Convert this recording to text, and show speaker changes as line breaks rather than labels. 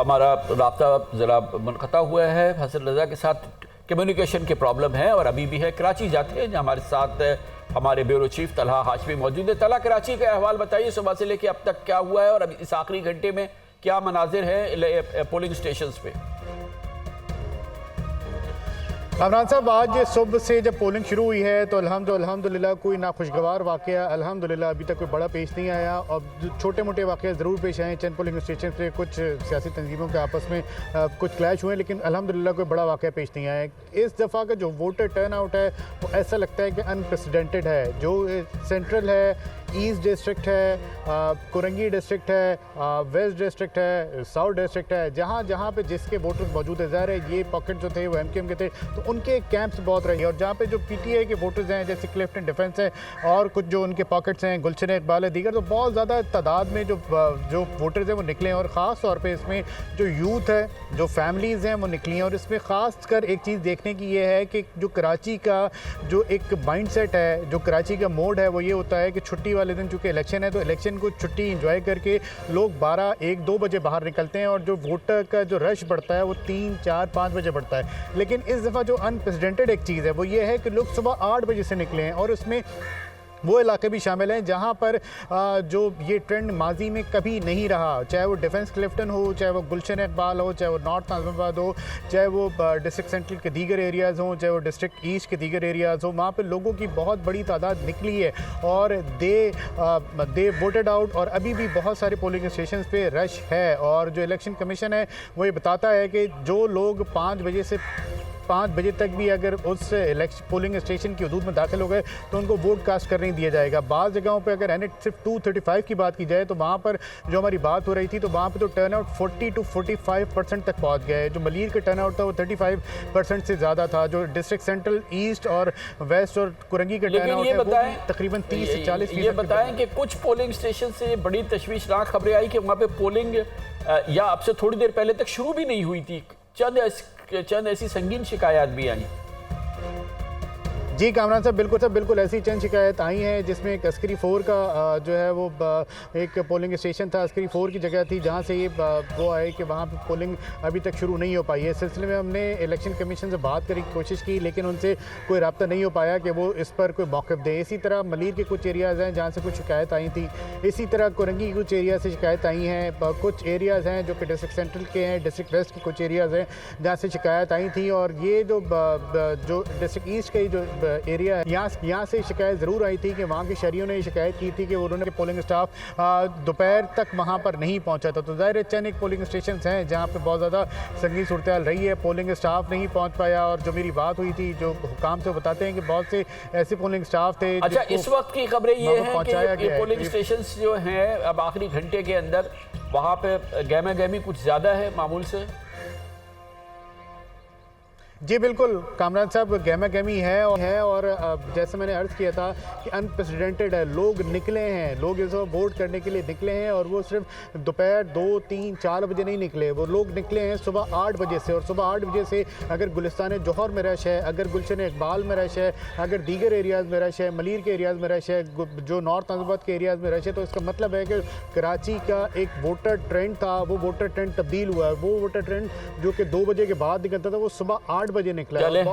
हमारा राब्ता ज़रा मुनक़ता हुआ है हसन रज़ा के साथ। कम्युनिकेशन के प्रॉब्लम है और अभी भी है। कराची जाते हैं, हमारे साथ हमारे ब्यूरो चीफ तलहा हाशमी मौजूद है। तलहा, कराची का अहवाल बताइए, सुबह से लेकर अब तक क्या हुआ है और अभी इस आखिरी घंटे में क्या मनाजिर है पोलिंग स्टेशन पे?
कामरान साहब, आज सुबह से जब पोलिंग शुरू हुई है तो अल्हम्दुलिल्लाह कोई नाखुशगवार वाक़या अल्हम्दुलिल्लाह अभी तक कोई बड़ा पेश नहीं आया। और छोटे मोटे वाक़े ज़रूर पेश आए। चंद पोलिंग स्टेशन पे कुछ सियासी तंजीमों के आपस में कुछ क्लैश हुए, लेकिन अल्हम्दुलिल्लाह कोई बड़ा वाक़या पेश नहीं आया। इस दफ़ा का जो वोटर टर्न आउट है वो ऐसा लगता है कि अनप्रेसिडेंटेड है। जो सेंट्रल है, ईस्ट डिस्ट्रिक्ट है, कुरंगी डिस्ट्रिक्ट है, वेस्ट डिस्ट्रिक्ट है, साउथ डिस्ट्रिक्ट है, जहाँ जहाँ पे जिसके वोटर्स मौजूद है। ज़ाहिर है ये पॉकेट जो थे वो MKM के थे, तो उनके कैंप्स बहुत रही है। और जहाँ पे जो PTA के वोटर्स हैं, जैसे क्लिफ्टन डिफेंस है और कुछ जो उनके पॉकेट्स हैं, गुलशन इकबाल है, दीगर, तो बहुत ज़्यादा तादाद में जो वोटर्स हैं वो निकले हैं। और ख़ास तौर पर इसमें जो यूथ है, जो फैमिलीज़ हैं वो निकली हैं। और इसमें ख़ास कर एक चीज़ देखने की ये है कि जो कराची का जो एक माइंड सेट है, जो कराची का मोड है, वो ये होता है कि छुट्टी वाले दिन चूँकि इलेक्शन है तो इलेक्शन को छुट्टी इंजॉय करके लोग 12, 1, 2 बजे बाहर निकलते हैं। और जो वोटर का जो रश बढ़ता है वो 3, 4, 5 बजे बढ़ता है। लेकिन इस दफ़ा जो अनप्रेसिडेंटेड एक चीज़ है वो ये है कि लोग सुबह 8 बजे से निकले हैं। और उसमें वो इलाके भी शामिल हैं जहाँ पर जो ये ट्रेंड माजी में कभी नहीं रहा। चाहे वो डिफेंस क्लिफ्टन हो, चाहे वो गुलशन इकबाल हो, चाहे वो नॉर्थ नाज़िमाबाद हो, चाहे वो डिस्ट्रिक्ट सेंट्रल के दीगर एरियाज़ हों, चाहे वो डिस्ट्रिक्ट ईस्ट के दीगर एरियाज़ हों, वहाँ पर लोगों की बहुत बड़ी तादाद निकली है और दे वोटेड आउट। और अभी भी बहुत सारे पोलिंग स्टेशन पे रश है। और जो इलेक्शन कमीशन है वो ये बताता है कि जो लोग 5 बजे तक भी अगर उस पोलिंग स्टेशन की हदूद में दाखिल हो गए तो उनको वोट कास्ट करने नहीं दिया जाएगा। बाज़ जगहों पे अगर सिर्फ 235 की बात की जाए तो वहाँ पर जो हमारी बात हो रही थी तो वहाँ पे तो टर्नआउट 40 to 45% तक पहुँच गया है। जो मलीर का टर्नआउट था वो 35% से ज़्यादा था। जो डिस्ट्रिक्ट सेंट्रल, ईस्ट और वेस्ट और कुरंगी का टर्नआउट है वो तकरीबन 30 से 40%।
ये बताएं कि कुछ पोलिंग स्टेशन से बड़ी तशवीशनाक खबरें आई कि वहाँ पर पोलिंग या अब से थोड़ी देर पहले तक शुरू भी नहीं हुई थी। चंद ऐसी संगीन शिकायत भी आई।
जी कामरान साहब, बिल्कुल ऐसी चंद शिकायत आई हैं जिसमें एक अस्करी 4 का जो है वो एक पोलिंग स्टेशन था। अस्करी 4 की जगह थी जहां से ये वो आए कि वहां पे पोलिंग अभी तक शुरू नहीं हो पाई है। इस सिलसिले में हमने इलेक्शन कमीशन से बात करने की कोशिश की, लेकिन उनसे कोई रब्ता नहीं हो पाया कि वो इस पर कोई मौक़िफ़ दें। इसी तरह मलीर के कुछ एरियाज़ हैं जहाँ से कुछ शिकायत आई थी। इसी तरह कुरंगी के कुछ एरिया से शिकायत आई हैं। कुछ एरियाज़ हैं जो कि डिस्ट्रिक्ट सेंट्रल के हैं, डिस्ट्रिक्ट वेस्ट के कुछ एरियाज़ हैं जहाँ से शिकायत आई थी। और ये जो डिस्ट्रिक्ट ईस्ट के जो एरिया है यहाँ से शिकायत ज़रूर आई थी कि वहाँ के शहरियों ने शिकायत की थी कि उन्होंने पोलिंग स्टाफ दोपहर तक वहाँ पर नहीं पहुँचा था। तो ज़ाहिर है चंद एक पोलिंग स्टेशन हैं जहाँ पे बहुत ज़्यादा संगीन सूरत हाल रही है, पोलिंग स्टाफ नहीं पहुँच पाया। और जो मेरी बात हुई थी, जो हुकाम से बताते हैं कि बहुत से ऐसे पोलिंग स्टाफ थे।
अच्छा, इस वक्त की खबरें ये हैं कि ये पोलिंग स्टेशन जो हैं अब आखिरी घंटे के अंदर वहाँ पे गहमा गहमी कुछ ज़्यादा है मामूल से।
जी बिल्कुल कामरान साहब, गहमा गहमी है और जैसे मैंने अर्ज़ किया था कि अनप्रेसिडेंटेड है। लोग निकले हैं, लोग इस वोट करने के लिए निकले हैं। और वो सिर्फ दोपहर 2, 3, 4 बजे नहीं निकले, वो लोग निकले हैं सुबह 8 बजे से। और सुबह 8 बजे से अगर गुलिस्तान जौहर में रश है, अगर गुलशन इकबाल में रश है, अगर दीगर एरियाज़ में रश है, मलीर के एरियाज़ में रश है, जो नॉर्थ नाज़िमाबाद के एरियाज़ में रश है, तो इसका मतलब है कि कराची का एक वोटर ट्रेंड था, वो वोटर ट्रेंड तब्दील हुआ है। वो वोटर ट्रेंड जो कि 2 बजे के बाद निकलता था वो सुबह 8 बजे निकला है।